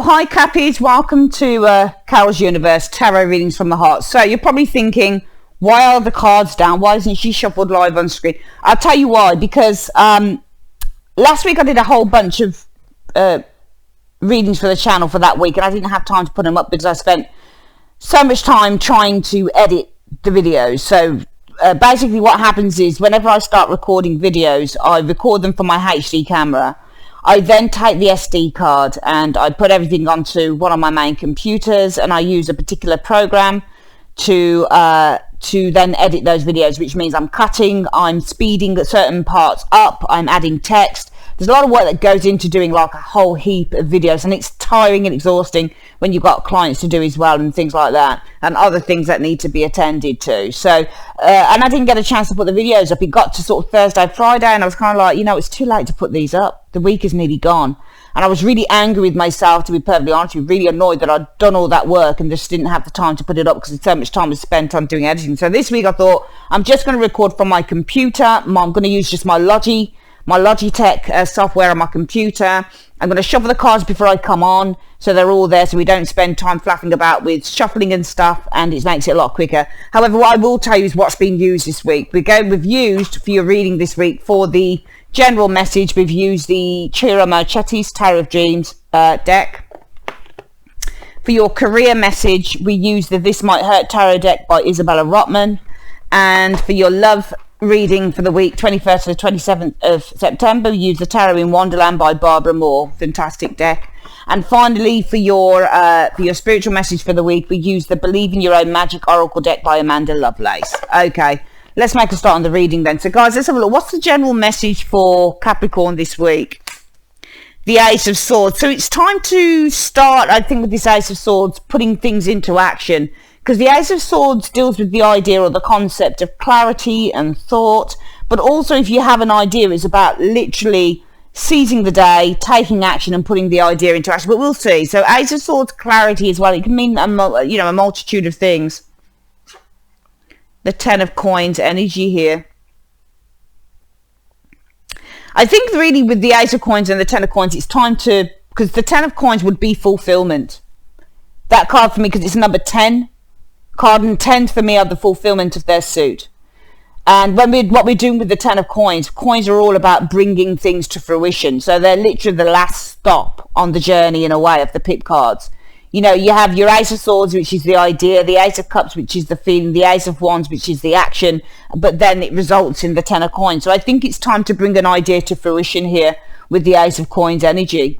Oh, hi Cappies, welcome to Carol's Universe, Tarot Readings from the Heart. So you're probably thinking, why are the cards down? Why isn't she shuffled live on screen? I'll tell you why, because last week I did a whole bunch of readings for the channel for that week, and I didn't have time to put them up because I spent so much time trying to edit the videos. So basically what happens is whenever I start recording videos, I record them from my HD camera. I then take the SD card and I put everything onto one of my main computers, and I use a particular program to then edit those videos, which means I'm cutting, I'm speeding certain parts up, I'm adding text. There's a lot of work that goes into doing like a whole heap of videos, and it's tiring and exhausting when you've got clients to do as well and things like that, and other things that need to be attended to. So and I didn't get a chance to put the videos up. It got to sort of Thursday, Friday, and I was kind of like, you know, it's too late to put these up. The week is nearly gone. And I was really angry with myself, to be perfectly honest with you, really annoyed that I'd done all that work and just didn't have the time to put it up because so much time was spent on doing editing. So this week I thought, I'm just going to record from my computer. I'm going to use just my Logitech software on my computer. I'm going to shuffle the cards before I come on, so they're all there, so we don't spend time flapping about with shuffling and stuff, and it makes it a lot quicker. However, what I will tell you is what's been used this week. We've used, for your reading this week, for the general message, we've used the Chiro Marchetti's Tarot of Dreams deck. For your career message, we use the This Might Hurt Tarot deck by Isabella Rotman. And for your love reading for the week, 21st to the 27th of September, we use the Tarot in Wonderland by Barbara Moore. Fantastic deck. And finally, for your spiritual message for the week, we use the Believe in Your Own Magic Oracle deck by Amanda Lovelace. Okay, let's make a start on the reading then. So guys, let's have a look. What's the general message for Capricorn this week? The Ace of Swords. So it's time to start, I think, with this Ace of Swords, putting things into action. Because the Ace of Swords deals with the idea or the concept of clarity and thought. But also, if you have an idea, it's about literally seizing the day, taking action and putting the idea into action. But we'll see. So Ace of Swords, clarity as well. It can mean, a multitude of things. The Ten of Coins energy here. I think really with the Ace of Coins and the Ten of Coins, it's time to, because the Ten of Coins would be fulfillment. That card for me, because it's number 10 card, and 10 for me are the fulfillment of their suit. And what we're doing with the Ten of Coins, coins are all about bringing things to fruition. So they're literally the last stop on the journey, in a way, of the pit cards. You know, you have your Ace of Swords, which is the idea, the Ace of Cups, which is the feeling, the Ace of Wands, which is the action, but then it results in the Ten of Coins. So I think it's time to bring an idea to fruition here with the Ace of Coins energy,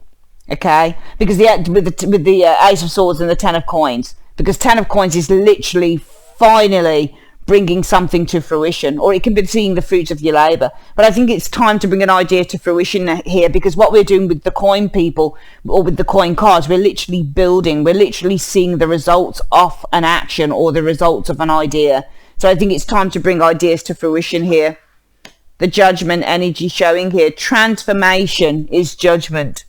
okay? Because with the Ace of Swords and the Ten of Coins, because Ten of Coins is literally finally bringing something to fruition, or it can be seeing the fruits of your labor. But I think it's time to bring an idea to fruition here, because what we're doing with the coin people, or with the coin cards, we're literally building, we're literally seeing the results of an action or the results of an idea. So I think it's time to bring ideas to fruition here. The Judgment energy showing here. Transformation is Judgment.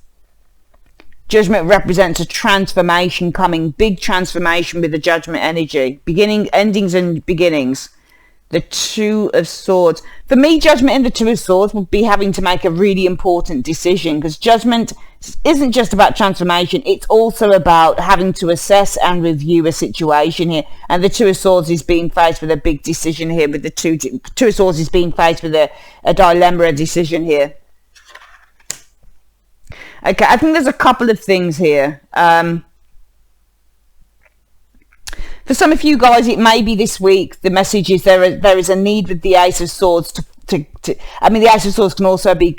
Judgment represents a transformation coming, big transformation with the Judgment energy. Beginning, endings and beginnings. The Two of Swords. For me, Judgment and the Two of Swords would be having to make a really important decision, because Judgment isn't just about transformation, it's also about having to assess and review a situation here. And the Two of Swords is being faced with a big decision here, with the Two of Swords is being faced with a dilemma, a decision here. Okay, I think there's a couple of things here. For some of you guys, it may be this week, the message is there is a need with the Ace of Swords the Ace of Swords can also be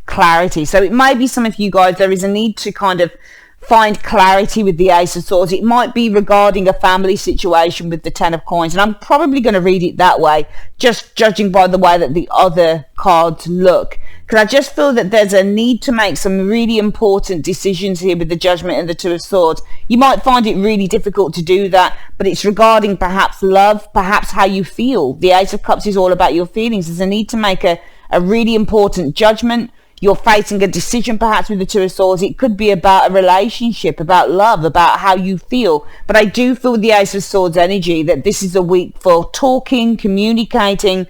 clarity. So it may be some of you guys, there is a need to kind of find clarity with the Ace of Swords. It might be regarding a family situation with the Ten of Coins, and I'm probably going to read it that way, just judging by the way that the other cards look. Because I just feel that there's a need to make some really important decisions here with the Judgment and the Two of Swords. You might find it really difficult to do that, but it's regarding perhaps love, perhaps how you feel. The Ace of Cups is all about your feelings. There's a need to make a really important judgment. You're facing a decision perhaps with the Two of Swords. It could be about a relationship, about love, about how you feel. But I do feel with the Ace of Swords energy that this is a week for talking, communicating,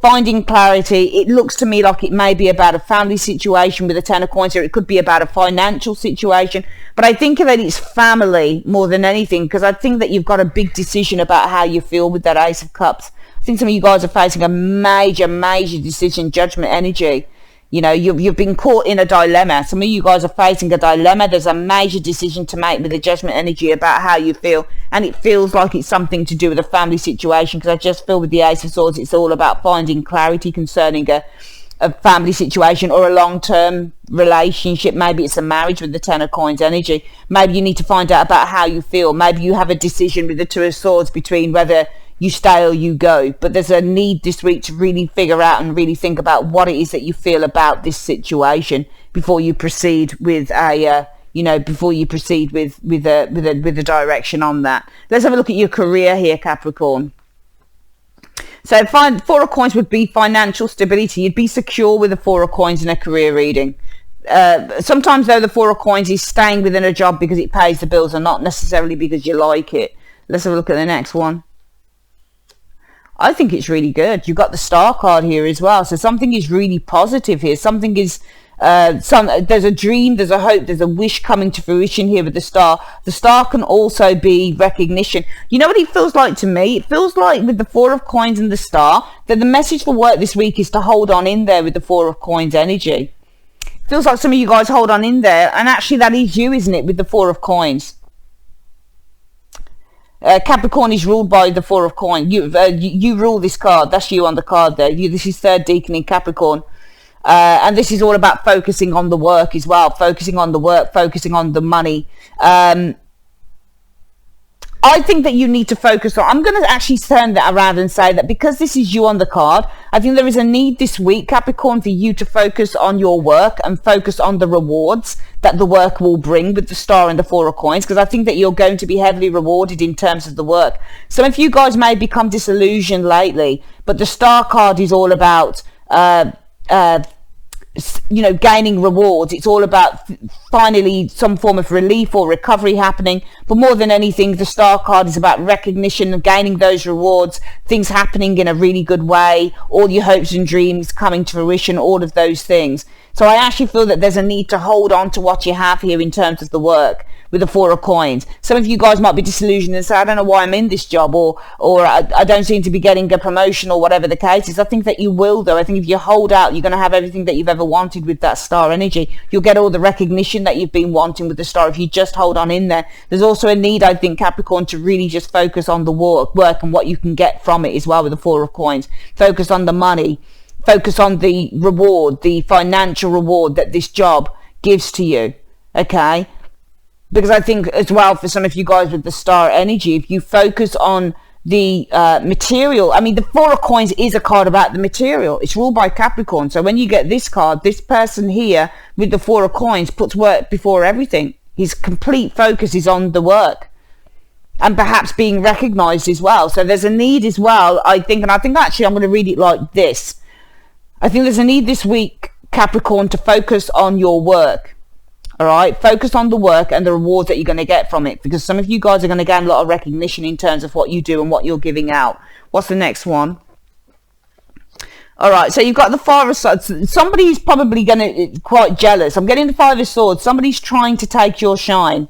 finding clarity. It looks to me like it may be about a family situation with a Ten of Coins, or it could be about a financial situation. But I think that it's family more than anything, because I think that you've got a big decision about how you feel with that Ace of Cups. I think some of you guys are facing a major decision, judgment energy. You know, you've been caught in a dilemma. Some of you guys are facing a dilemma. There's a major decision to make with the judgment energy about how you feel. And it feels like it's something to do with a family situation, because I just feel with the Ace of Swords, it's all about finding clarity concerning a family situation or a long-term relationship. Maybe it's a marriage with the Ten of Coins energy. Maybe you need to find out about how you feel. Maybe you have a decision with the Two of Swords between whether you stay or you go, but there's a need this week to really figure out and really think about what it is that you feel about this situation before you proceed with a with a direction on that. Let's have a look at your career here, Capricorn. So Four of Coins would be financial stability. You'd be secure with the Four of Coins in a career reading. Sometimes though, the Four of Coins is staying within a job because it pays the bills and not necessarily because you like it. Let's have a look at the next one. I think it's really good. You've got the Star card here as well. So something is really positive here. Something is, there's a dream, there's a hope, there's a wish coming to fruition here with the Star. The Star can also be recognition. You know what it feels like to me? It feels like with the Four of Coins and the Star, that the message for work this week is to hold on in there with the Four of Coins energy. It feels like some of you guys hold on in there. And actually that is you, isn't it, with the Four of Coins? Capricorn is ruled by the Four of Coins. You rule this card. That's you on the card there. This is third decan in Capricorn. And this is all about focusing on the work as well. Focusing on the work, focusing on the money. I think that you need to focus on... I'm going to actually turn that around and say that because this is you on the card, I think there is a need this week, Capricorn, for you to focus on your work and focus on the rewards that the work will bring with the Star and the Four of Coins, because I think that you're going to be heavily rewarded in terms of the work. Some of you guys may become disillusioned lately, but the Star card is all about... gaining rewards. It's all about finally some form of relief or recovery happening. But more than anything, the Star card is about recognition and gaining those rewards, things happening in a really good way, all your hopes and dreams coming to fruition, all of those things. So I actually feel that there's a need to hold on to what you have here in terms of the work with the Four of Coins. Some of you guys might be disillusioned and say, I don't know why I'm in this job, or I don't seem to be getting a promotion, or whatever the case is. I think that you will, though. I think if you hold out, you're going to have everything that you've ever wanted with that Star energy. You'll get all the recognition that you've been wanting with the Star if you just hold on in there. There's also a need, I think, Capricorn, to really just focus on the work and what you can get from it as well with the Four of Coins. Focus on the money. Focus on the reward, the financial reward that this job gives to you. Okay? Because I think as well, for some of you guys with the Star energy, if you focus on the material, I mean, the Four of Coins is a card about the material. It's ruled by Capricorn. So when you get this card, this person here with the Four of Coins puts work before everything. His complete focus is on the work and perhaps being recognized as well. So there's a need as well, I think, and I think actually I'm going to read it like this. I think there's a need this week, Capricorn, to focus on your work. All right, focus on the work and the rewards that you're going to get from it, because some of you guys are going to gain a lot of recognition in terms of what you do and what you're giving out. What's the next one? All right, so you've got the Five of Swords. Somebody's probably going to quite jealous. I'm getting the Five of Swords. Somebody's trying to take your shine.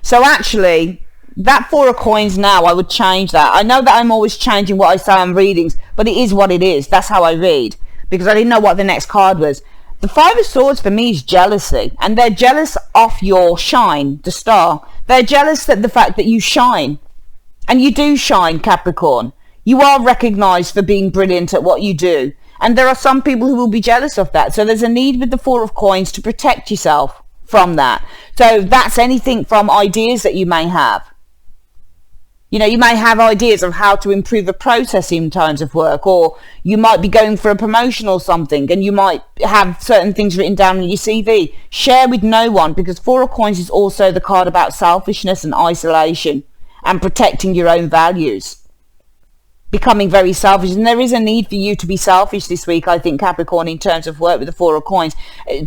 So actually, that Four of Coins now, I would change that. I know that I'm always changing what I say on readings, but it is what it is. That's how I read, because I didn't know what the next card was. The Five of Swords for me is jealousy, and they're jealous of your shine, the Star. They're jealous that the fact that you shine, and you do shine, Capricorn. You are recognized for being brilliant at what you do, and there are some people who will be jealous of that. So there's a need with the Four of Coins to protect yourself from that. So that's anything from ideas that you may have. You know, you may have ideas of how to improve a process in terms of work, or you might be going for a promotion or something, and you might have certain things written down in your CV. Share with no one, because Four of Coins is also the card about selfishness and isolation and protecting your own values. Becoming very selfish, and there is a need for you to be selfish this week, I think, Capricorn, in terms of work with the Four of Coins.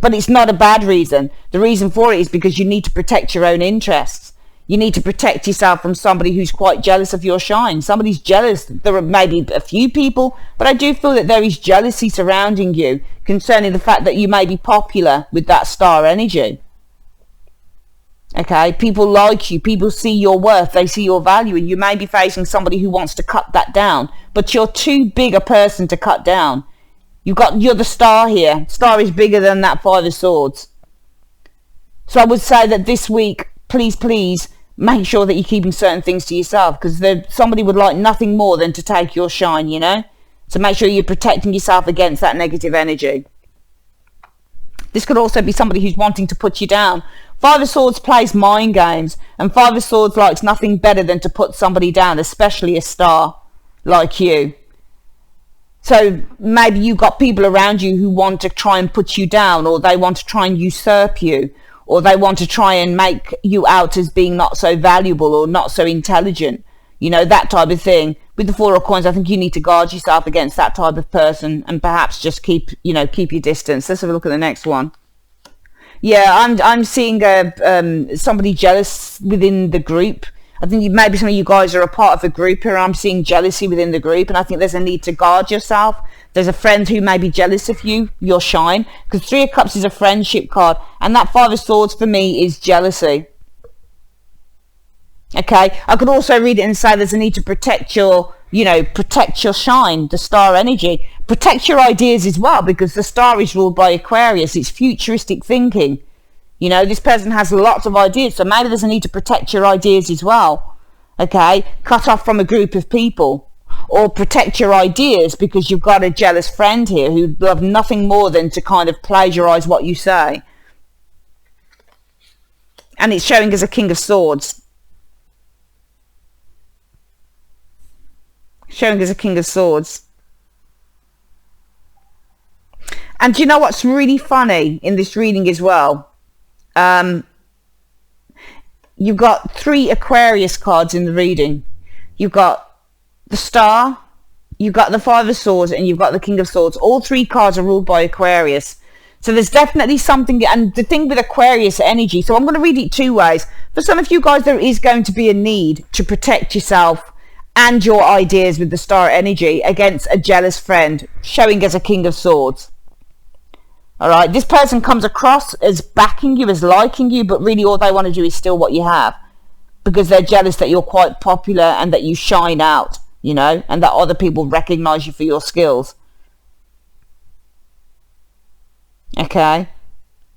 But it's not a bad reason. The reason for it is because you need to protect your own interests. You need to protect yourself from somebody who's quite jealous of your shine. Somebody's jealous. There are maybe a few people, but I do feel that there is jealousy surrounding you concerning the fact that you may be popular with that star energy. Okay, people like you, people see your worth, they see your value, and you may be facing somebody who wants to cut that down, but you're too big a person to cut down. You're the star here. Star is bigger than that Five of Swords. So I would say that this week, please make sure that you're keeping certain things to yourself, because somebody would like nothing more than to take your shine, you know? So make sure you're protecting yourself against that negative energy. This could also be somebody who's wanting to put you down. Five of Swords plays mind games, and Five of Swords likes nothing better than to put somebody down, especially a star like you. So maybe you've got people around you who want to try and put you down, or they want to try and usurp you, or they want to try and make you out as being not so valuable or not so intelligent. You know, that type of thing. With the Four of Coins, I think you need to guard yourself against that type of person, and perhaps just keep your distance. Let's have a look at the next one. Yeah, I'm seeing somebody jealous within the group. I think maybe some of you guys are a part of a group here. I'm seeing jealousy within the group, and I think there's a need to guard yourself. There's a friend who may be jealous of your shine, because Three of Cups is a friendship card, and that Five of Swords for me is jealousy. Okay, I could also read it and say there's a need to protect your shine, the star energy. Protect your ideas as well, because the star is ruled by Aquarius. It's futuristic thinking. You know, this person has lots of ideas, so maybe there's a need to protect your ideas as well. Okay, cut off from a group of people, or protect your ideas because you've got a jealous friend here who'd love nothing more than to kind of plagiarize what you say. And it's showing as a King of Swords. Showing as a King of Swords. And do you know what's really funny in this reading as well? You've got 3 Aquarius cards in the reading. You've got the Star, you've got the Five of Swords, and you've got the King of Swords. All 3 cards are ruled by Aquarius. So there's definitely something, and the thing with Aquarius energy, so I'm going to read it 2 ways. For some of you guys, there is going to be a need to protect yourself and your ideas with the Star energy against a jealous friend, showing as a King of Swords. Alright, this person comes across as backing you, as liking you, but really all they want to do is steal what you have, because they're jealous that you're quite popular and that you shine out, you know, and that other people recognize you for your skills. Okay.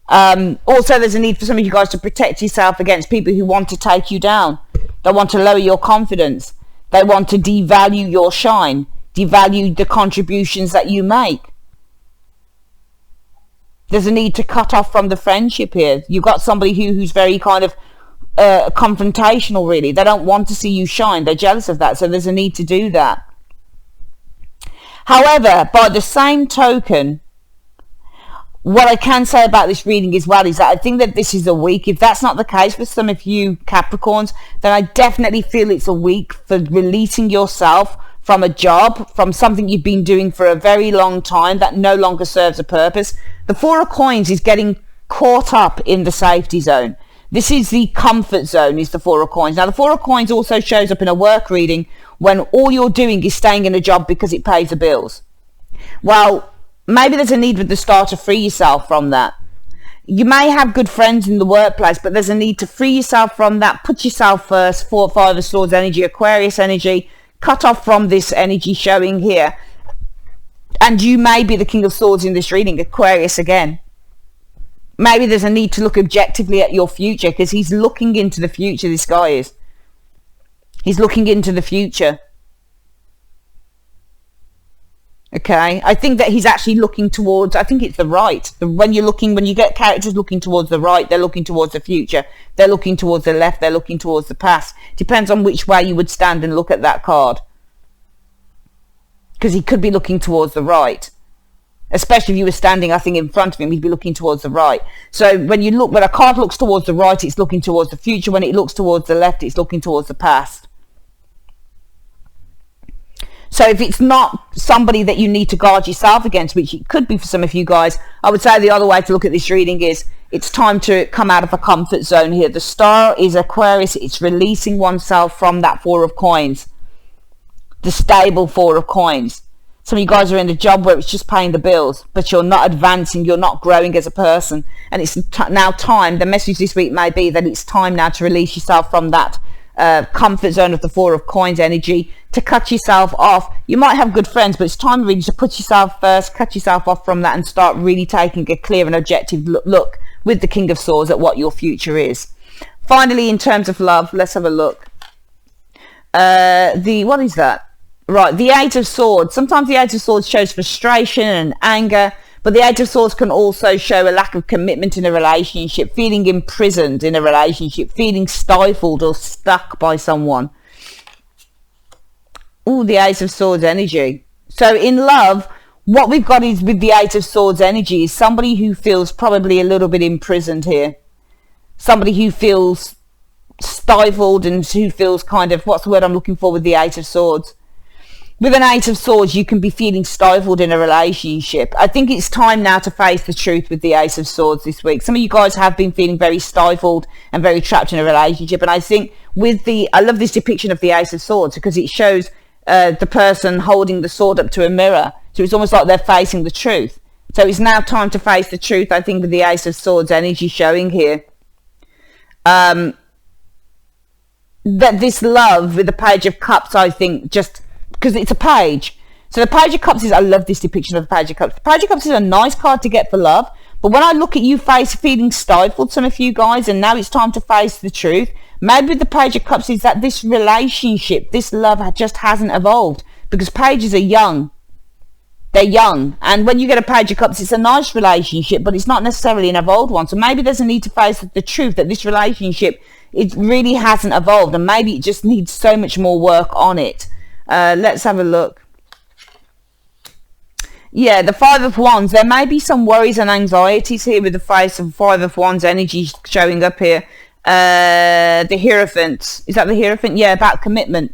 Also, there's a need for some of you guys to protect yourself against people who want to take you down. They want to lower your confidence. They want to devalue your shine, devalue the contributions that you make. There's a need to cut off from the friendship here. You've got somebody who's very kind of confrontational, really. They don't want to see you shine. They're jealous of that, so there's a need to do that. However, by the same token, what I can say about this reading as well is that I think that this is a week. If that's not the case for some of you Capricorns, then I definitely feel it's a week for releasing yourself from a job, from something you've been doing for a very long time that no longer serves a purpose. The Four of Coins is getting caught up in the safety zone. This is the comfort zone, is the Four of Coins. Now, the Four of Coins also shows up in a work reading when all you're doing is staying in a job because it pays the bills. Well, maybe there's a need with the Star to free yourself from that. You may have good friends in the workplace, but there's a need to free yourself from that. Put yourself first. 4 or 5 of Swords energy, Aquarius energy. Cut off from this energy showing here. And you may be the King of Swords in this reading, Aquarius again. Maybe there's a need to look objectively at your future, because he's looking into the future, this guy is. He's looking into the future. Okay, I think that he's actually looking towards, I think it's the right. When you get characters looking towards the right, they're looking towards the future. They're looking towards the left, they're looking towards the past. Depends on which way you would stand and look at that card. Because he could be looking towards the right. Especially if you were standing, I think, in front of him, he'd be looking towards the right. So when a card looks towards the right, it's looking towards the future. When it looks towards the left, it's looking towards the past. So if it's not somebody that you need to guard yourself against, which it could be for some of you guys, I would say the other way to look at this reading is It's time to come out of a comfort zone here. The star is Aquarius. It's releasing oneself from that Four of Coins, the stable Four of Coins. Some of you guys are in a job where it's just paying the bills, but you're not advancing, you're not growing as a person. And it's now time, the message this week may be that it's time now to release yourself from that comfort zone of the Four of Coins energy, to cut yourself off. You might have good friends, but it's time really to put yourself first, cut yourself off from that, and start really taking a clear and objective look with the King of Swords at what your future is. Finally, in terms of love, let's have a look. What is that? Right, the Eight of Swords. Sometimes the Eight of Swords shows frustration and anger, but the Eight of Swords can also show a lack of commitment in a relationship, feeling imprisoned in a relationship, feeling stifled or stuck by someone. Ooh, the Eight of Swords energy. So in love, what we've got is with the Eight of Swords energy is somebody who feels probably a little bit imprisoned here. Somebody who feels stifled and who feels kind of, what's the word I'm looking for with the Eight of Swords? With an Eight of Swords, you can be feeling stifled in a relationship. I think it's time now to face the truth with the Ace of Swords this week. Some of you guys have been feeling very stifled and very trapped in a relationship. And I think I love this depiction of the Ace of Swords because it shows the person holding the sword up to a mirror. So it's almost like they're facing the truth. So it's now time to face the truth, I think, with the Ace of Swords energy showing here. That this love with the Page of Cups, I think, just because it's a page. So the Page of Cups is, I love this depiction of the Page of Cups. The Page of Cups is a nice card to get for love. But when I look at you feeling stifled, some of you guys, and now it's time to face the truth, maybe with the Page of Cups is that this relationship, this love just hasn't evolved. Because pages are young. They're young. And when you get a Page of Cups, it's a nice relationship, but it's not necessarily an evolved one. So maybe there's a need to face the truth that this relationship, it really hasn't evolved. And maybe it just needs so much more work on it. Let's have a look. Yeah, the Five of Wands. There may be some worries and anxieties here with the face of Five of Wands energy showing up here. The Hierophant. Is that the Hierophant? Yeah, about commitment.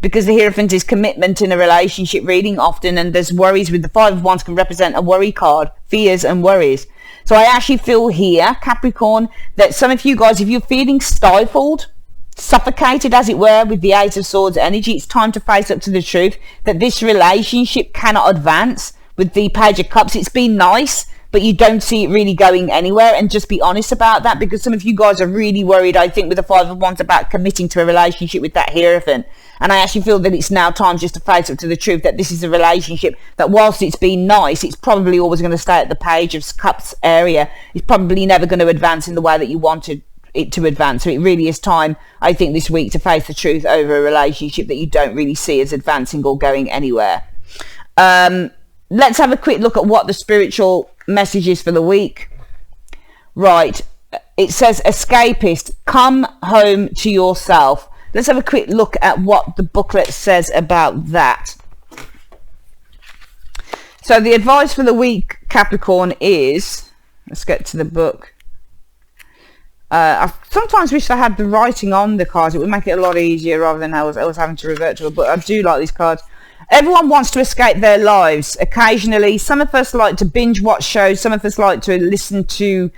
Because the Hierophant is commitment in a relationship reading often, and there's worries with the Five of Wands can represent a worry card, fears and worries. So I actually feel here, Capricorn, that some of you guys, if you're feeling stifled, suffocated as it were with the Eight of Swords energy, it's time to face up to the truth that this relationship cannot advance. With the Page of Cups, it's been nice, but you don't see it really going anywhere, and just be honest about that, because some of you guys are really worried, I think, with the Five of Wands about committing to a relationship with that Hierophant. And I actually feel that it's now time just to face up to the truth that this is a relationship that, whilst it's been nice, it's probably always going to stay at the Page of Cups area. It's probably never going to advance in the way that you wanted it to advance. So it really is time, I think, this week to face the truth over a relationship that you don't really see as advancing or going anywhere. Let's have a quick look at what the spiritual message is for the week. Right, it says, escapist, come home to yourself. Let's have a quick look at what the booklet says about that. So the advice for the week, Capricorn, is, let's get to the book. I sometimes wish I had the writing on the cards. It would make it a lot easier rather than I was having to revert to it. But I do like these cards. Everyone wants to escape their lives occasionally. Some of us like to binge watch shows. Some of us like to listen to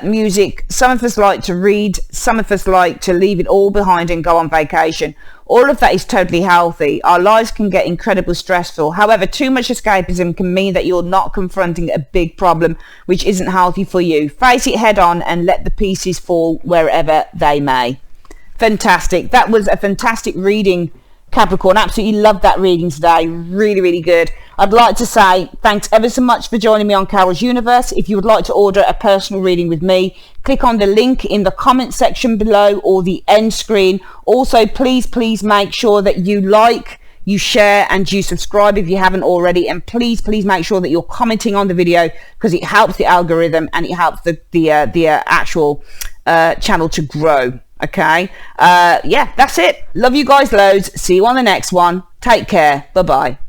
music. Some of us like to read. Some of us like to leave it all behind and go on vacation. All of that is totally healthy. Our lives can get incredibly stressful. However, too much escapism can mean that you're not confronting a big problem which isn't healthy for you. Face it head on and let the pieces fall wherever they may. Fantastic. That was a fantastic reading, Capricorn. Absolutely loved that reading today. Really, really good. I'd like to say thanks ever so much for joining me on Carol's Universe. If you would like to order a personal reading with me, click on the link in the comment section below or the end screen. Also, please make sure that you like, you share and you subscribe if you haven't already, and please make sure that you're commenting on the video, because it helps the algorithm and it helps the actual channel to grow. Okay, yeah, that's it. Love you guys loads. See you on the next one. Take care. Bye bye.